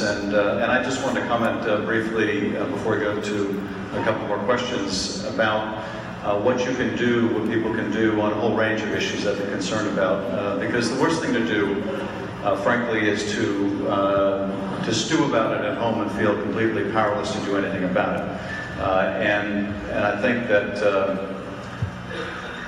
and I just wanted to comment briefly before we go to a couple more questions about what you can do, what people can do on a whole range of issues that they're concerned about. Because the worst thing to do, frankly, is to stew about it at home and feel completely powerless to do anything about it. And I think that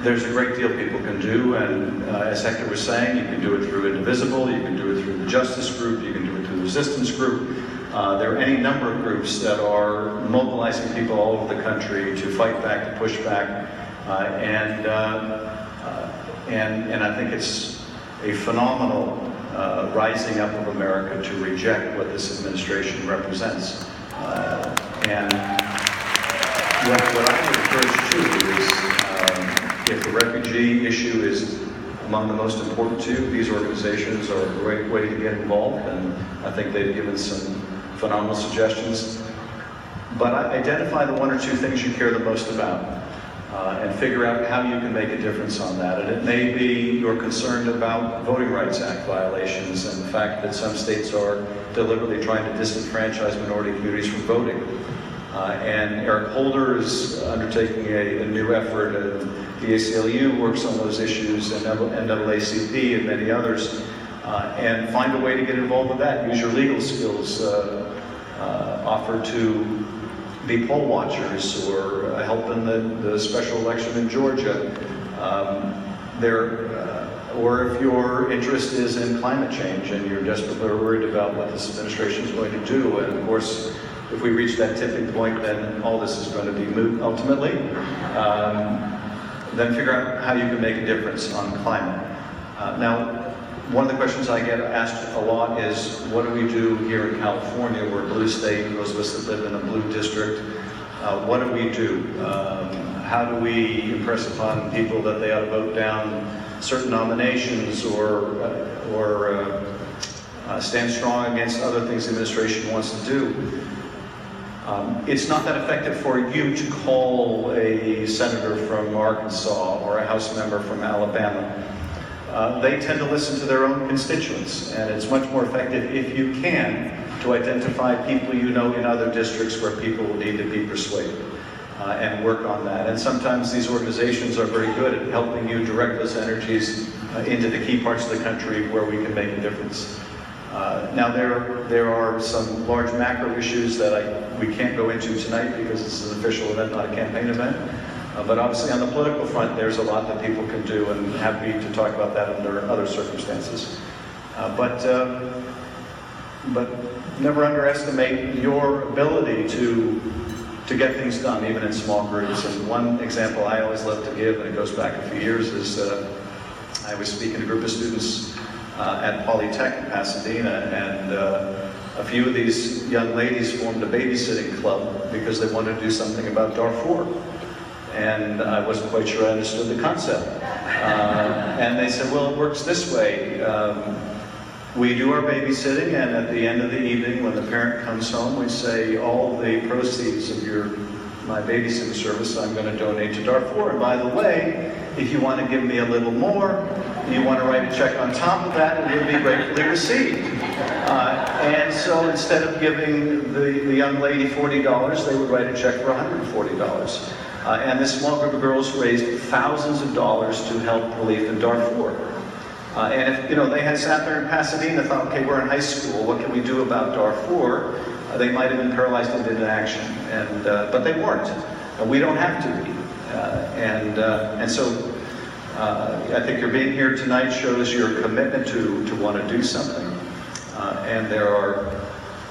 there's a great deal people can do, and as Hector was saying, you can do it through Indivisible, you can do it through the Justice Group, you can do it through the Resistance Group. There are any number of groups that are mobilizing people all over the country to fight back, to push back, and I think it's a phenomenal rising up of America to reject what this administration represents. And what I would encourage too is, if the refugee issue is among the most important to you, these organizations are a great way to get involved, and I think they've given some phenomenal suggestions. But identify the one or two things you care the most about, and figure out how you can make a difference on that. And it may be you're concerned about Voting Rights Act violations and the fact that some states are deliberately trying to disenfranchise minority communities from voting. And Eric Holder is undertaking a new effort, and the ACLU works on those issues, and NAACP and many others, and find a way to get involved with that. Use your legal skills, offer to be poll watchers, or help in the special election in Georgia. Or if your interest is in climate change and you're desperately worried about what this administration is going to do, and of course, if we reach that tipping point, then all this is going to be moot ultimately. Then figure out how you can make a difference on climate. Now, one of the questions I get asked a lot is, what do we do here in California? We're a blue state, those of us that live in a blue district. What do we do? How do we impress upon people that they ought to vote down certain nominations, or stand strong against other things the administration wants to do? It's not that effective for you to call a senator from Arkansas or a House member from Alabama. They tend to listen to their own constituents, and it's much more effective if you can to identify people you know in other districts where people will need to be persuaded, and work on that. And sometimes these organizations are very good at helping you direct those energies into the key parts of the country where we can make a difference. Now there are some large macro issues that we can't go into tonight because this is an official event, not a campaign event. But obviously on the political front, there's a lot that people can do, and happy to talk about that under other circumstances. But never underestimate your ability to get things done, even in small groups. And one example I always love to give, and it goes back a few years, is I was speaking to a group of students at Polytech in Pasadena, and a few of these young ladies formed a babysitting club because they wanted to do something about Darfur. And I wasn't quite sure I understood the concept. And they said, well, it works this way. We do our babysitting, and at the end of the evening, when the parent comes home, we say, all the proceeds of my babysitting service I'm going to donate to Darfur. And by the way, if you want to give me a little more, you want to write a check on top of that, it would be gratefully received. And so instead of giving the young lady $40, they would write a check for $140. And this small group of girls raised thousands of dollars to help relief in Darfur. And if they had sat there in Pasadena and thought, okay, we're in high school, what can we do about Darfur? They might have been paralyzed into inaction, but they weren't. We don't have to be. And so I think your being here tonight shows your commitment to want to do something. And there are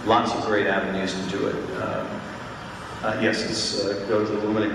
lots of great avenues to do it. Yes, let's go to the woman in gray.